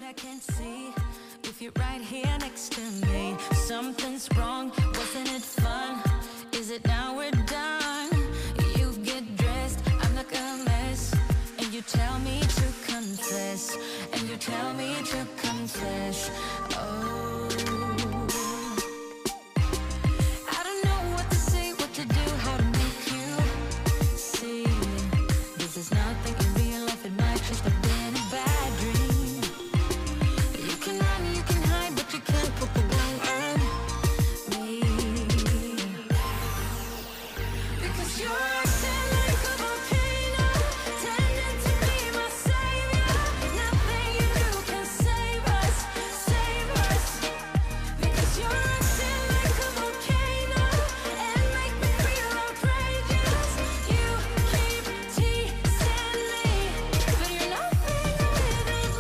I can't see if you're right here next to me. Something's wrong, wasn't it fun? Is it now we're done? You get dressed, I'm like a mess, and you tell me to confess, and you tell me to confess. Oh, I don't know what to say, what to do, how to make you see. This is nothing in real life, it might just have been a bad dream. You can run, you can hide, but you can't put the blame on me, because you're acting like a volcano, tending to be my savior. Nothing you do can save us, because you're acting like a volcano and make me feel outrageous. You keep teasing me, but you're nothing without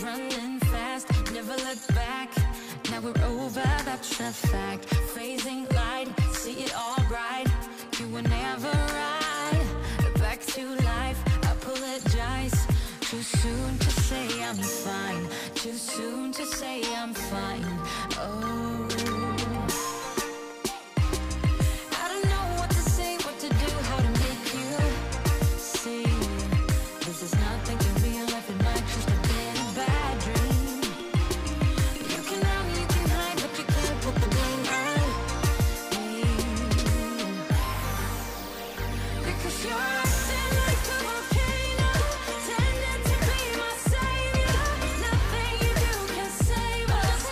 running fast, never look back. Now we're over, that's a fact. Phasing light, see it all bright. You were never right. Back to life, I apologize. Too soon to say I'm fine. Too soon to say I'm fine. Oh, I don't know what to say, what to do, how to make you see. This is nothing in real life, it might just have been a bad dream. You can run, you can hide, but you can't put the blame on me, because you're acting like a volcano, tending to be my savior. Nothing you do can save us,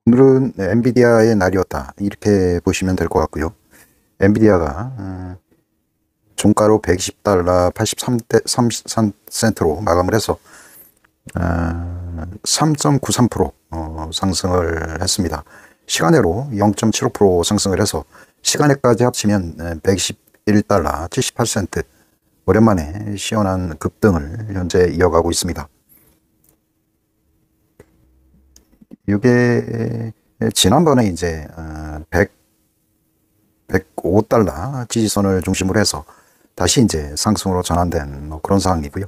오늘은 엔비디아의 날이었다, 이렇게 보시면 될 것 같고요. 엔비디아가 종가로 120달러 83센트로 마감을 해서 3.93% 상승을 했습니다. 시간외로 0.75% 상승을 해서 시간외까지 합치면 121달러 78센트, 오랜만에 시원한 급등을 현재 이어가고 있습니다. 이게 지난번에 이제 105달러 지지선을 중심으로 해서 다시 이제 상승으로 전환된 그런 상황이고요.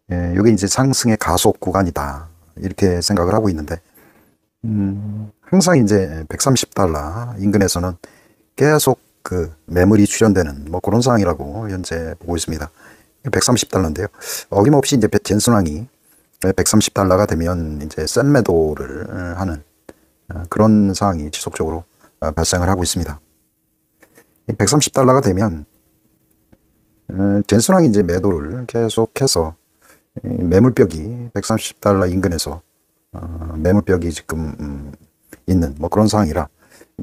이게 이제 상승의 가속 구간이다, 이렇게 생각을 하고 있는데, 항상 이제 130달러 인근에서는 계속 그 매물이 출현되는 그런 상황이라고 현재 보고 있습니다. 130달러인데요. 어김없이 이제 젠슨왕이 130달러가 되면 이제 센 매도를 하는 그런 상황이 지속적으로 발생을 하고 있습니다. 130달러가 되면 젠슨왕이 이제 매도를 계속해서 매물벽이 130달러 인근에서 매물벽이 지금 있는 그런 상황이라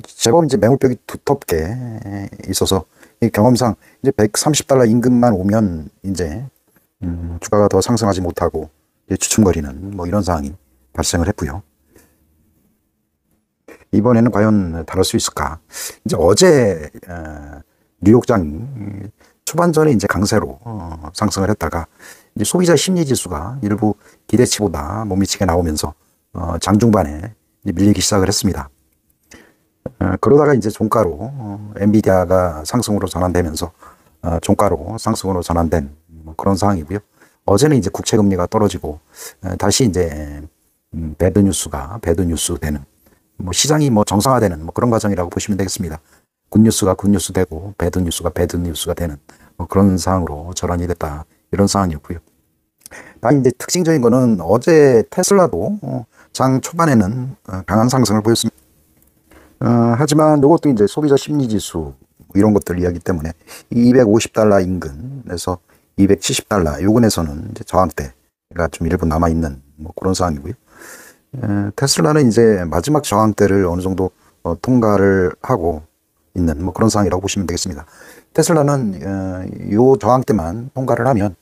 제법 이제 매물벽이 두텁게 있어서 이 경험상 이제 130달러 인근만 오면 이제 주가가 더 상승하지 못하고 주춤거리는 이런 상황이 발생을 했고요. 이번에는 과연 다를 수 있을까? 이제 어제 뉴욕장이 초반전에 이제 강세로 상승을 했다가 이제 소비자 심리 지수가 일부 기대치보다 못 미치게 나오면서 장중반에 밀리기 시작을 했습니다. 그러다가 이제 종가로 엔비디아가 상승으로 전환되면서 종가로 상승으로 전환된 그런 상황이고요. 어제는 이제 국채 금리가 떨어지고 다시 이제 배드 뉴스가 배드 뉴스 되는 시장이 정상화되는 그런 과정이라고 보시면 되겠습니다. 굿뉴스가 굿뉴스 되고 배드 뉴스가 배드 뉴스가 되는 그런 상황으로 전환이 됐다, 이런 상황이었고요. 다만 이제 특징적인 거는 어제 테슬라도 장 초반에는 강한 상승을 보였습니다. 하지만 이것도 이제 소비자 심리 지수 이런 것들 이야기 때문에 250달러 인근에서 270달러 요근에서는 이제 저항대가 좀 일부 남아 있는 그런 상황이고요. 테슬라는 이제 마지막 저항대를 어느 정도 통과를 하고 있는 그런 상황이라고 보시면 되겠습니다. 테슬라는 요 저항대만 통과를 하면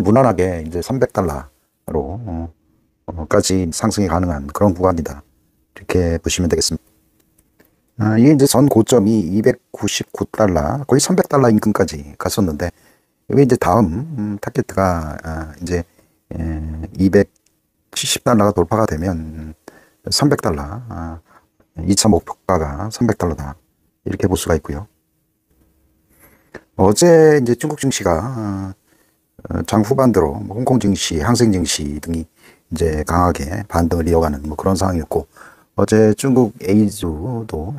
무난하게 이제 300달러로 까지 상승이 가능한 그런 구간이다, 이렇게 보시면 되겠습니다. 이게 이제 전 고점이 299달러, 거의 300달러 인근까지 갔었는데, 이게 이제 다음 타겟가 이제 270달러가 돌파가 되면 300달러, 2차 목표가가 300달러다, 이렇게 볼 수가 있고요. 어제 이제 중국 증시가 장 후반대로 홍콩 증시, 항생 증시 등이 이제 강하게 반등을 이어가는 그런 상황이었고, 어제 중국 A주도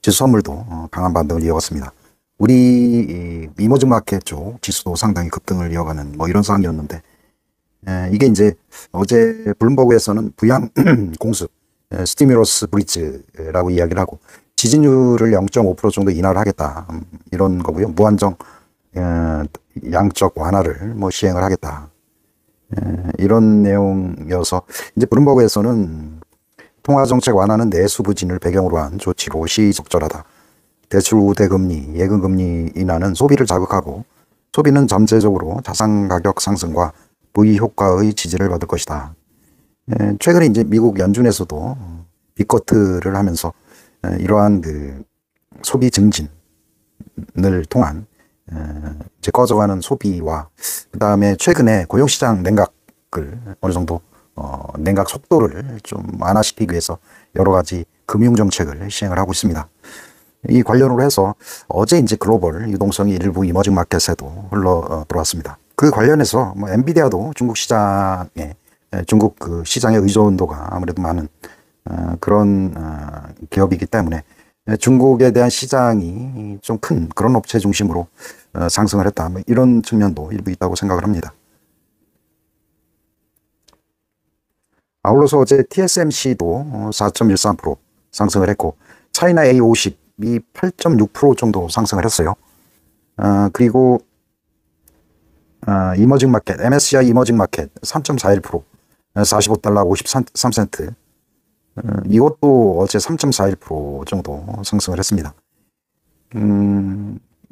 지수 선물도 강한 반등을 이어갔습니다. 우리 이머징 마켓 쪽 지수도 상당히 급등을 이어가는 이런 상황이었는데, 이게 이제 어제 블룸버그에서는 부양 공수 스티뮬러스 브리지라고 이야기를 하고 지지율을 0.5% 정도 인하를 하겠다, 이런 거고요. 무한정 양적 완화를 시행을 하겠다, 이런 내용이어서 이제 블룸버그에서는 통화정책 완화는 내수 부진을 배경으로 한 조치로 시적절하다. 대출 우대금리, 예금금리 인하는 소비를 자극하고 소비는 잠재적으로 자산 가격 상승과 부의 효과의 지지를 받을 것이다. 최근에 이제 미국 연준에서도 빅커트를 하면서 이러한 그 소비 증진을 통한 이제 꺼져가는 소비와 그 다음에 최근에 고용시장 냉각을 어느 정도 냉각 속도를 좀 완화시키기 위해서 여러 가지 금융정책을 시행을 하고 있습니다. 이 관련으로 해서 어제 이제 글로벌 유동성이 일부 이머징 마켓에도 흘러 들어왔습니다. 그 관련해서 엔비디아도 중국 시장에 중국 그 시장의 의존도가 아무래도 많은 그런 기업이기 때문에 중국에 대한 시장이 좀 큰 그런 업체 중심으로 상승을 했다, 이런 측면도 일부 있다고 생각을 합니다. 아울러서 어제 TSMC도 4.13% 상승을 했고 차이나 A50이 8.6% 정도 상승을 했어요. 그리고 이머징 마켓, MSCI 이머징 마켓 3.41%, 45달러 53센트, 이것도 어제 3.41% 정도 상승을 했습니다.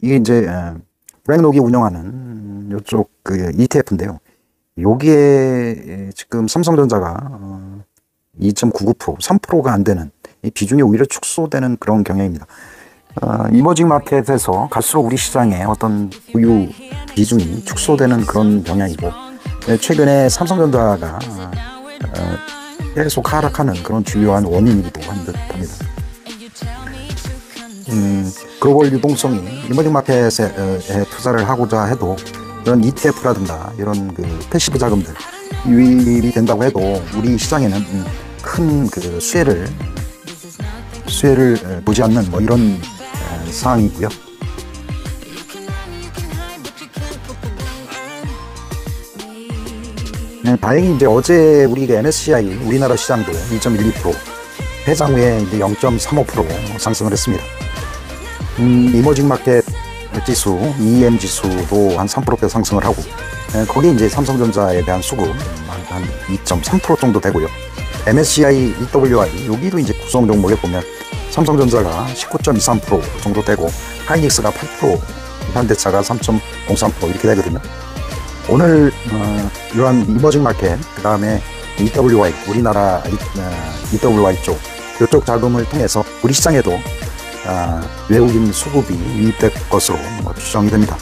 이게 이제 블랙록이 운영하는 이쪽 그 ETF인데요. 여기에 지금 삼성전자가 2.99%, 3%가 안 되는 이 비중이 오히려 축소되는 그런 경향입니다. 이머징 마켓에서 갈수록 우리 시장에 어떤 보유 비중이 축소되는 그런 경향이고, 최근에 삼성전자가 계속 하락하는 그런 주요한 원인이기도 한 듯합니다. 글로벌 유동성이 이머징 마켓에 투자를 하고자 해도 이런 ETF라든가 이런 그 패시브 자금들 유입이 된다고 해도 우리 시장에는 큰 그 수혜를 보지 않는 뭐 이런 상황이고요. 다행히 이제 어제 우리가 MSCI 우리나라 시장도 2.12%, 회장 후에 이제 0.35% 상승을 했습니다. 이머징 마켓 지수, EM 지수도 한 3%대 상승을 하고, 거기에 이제 삼성전자에 대한 수급 한 2.3% 정도 되고요. MSCI EWI 여기도 이제 구성 종목에 보면 삼성전자가 19.23% 정도 되고, 하이닉스가 8%, 현대차가 3.03% 이렇게 되거든요. 오늘 이러한 이머징 마켓, 그 다음에 EWI, 우리나라 EWI 이쪽 자금을 통해서 우리 시장에도 외국인 수급이 유입될 것으로 추정이 됩니다.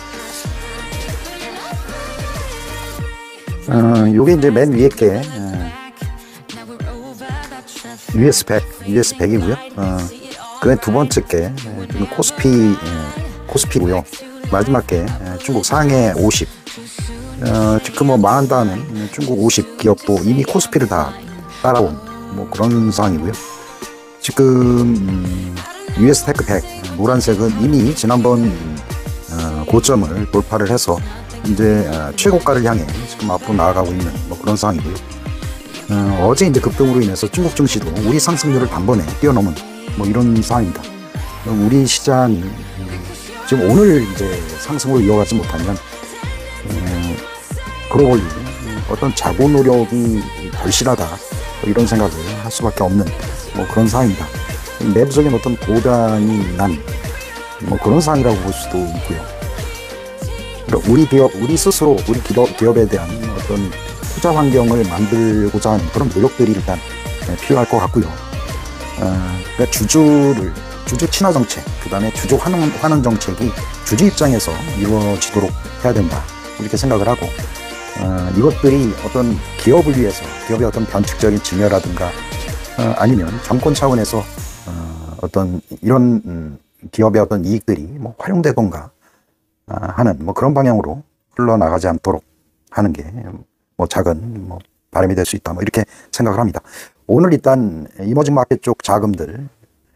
요게 이제 맨 위에 게 US100이고요. 그 두 번째 게 코스피고요. 마지막 게 중국 상해 50. 지금 뭐 망한다는 중국 50 기업도 이미 코스피를 다 따라온 뭐 그런 상황이고요. 지금 US 테크 100 노란색은 이미 지난번 고점을 돌파를 해서 이제 최고가를 향해 지금 앞으로 나아가고 있는 뭐 그런 상황이고요. 어제 이제 급등으로 인해서 중국 증시도 우리 상승률을 단번에 뛰어넘은 뭐 이런 상황입니다. 우리 시장이 지금 오늘 이제 상승으로 이어가지 못하면 글로벌리 어떤 자구 노력이 절실하다 뭐 이런 생각을 할 수밖에 없는 뭐 그런 상황입니다. 내부적인 어떤 고단이 난 뭐 그런 상황이라고 볼 수도 있고요. 우리 스스로 우리 기업에 대한 어떤 투자 환경을 만들고자 하는 그런 노력들이 일단 필요할 것 같고요. 그러니까 주주 친화 정책, 그 다음에 주주 환원 정책이 주주 입장에서 이루어지도록 해야 된다 이렇게 생각을 하고, 이것들이 어떤 기업을 위해서 기업의 어떤 변칙적인 증여라든가 아니면 정권 차원에서 어떤 이런 기업의 어떤 이익들이 뭐 활용되던가 하는 뭐 그런 방향으로 흘러나가지 않도록 하는 게 뭐 작은 뭐 바람이 될 수 있다 뭐 이렇게 생각을 합니다. 오늘 일단 이머징 마켓 쪽 자금들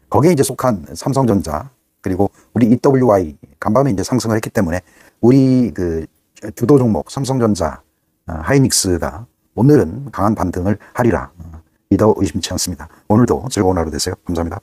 거기에 이제 속한 삼성전자 그리고 우리 EWI 간밤에 이제 상승을 했기 때문에 우리 그 주도 종목 삼성전자, 하이닉스가 오늘은 강한 반등을 하리라 믿어 의심치 않습니다. 오늘도 즐거운 하루 되세요. 감사합니다.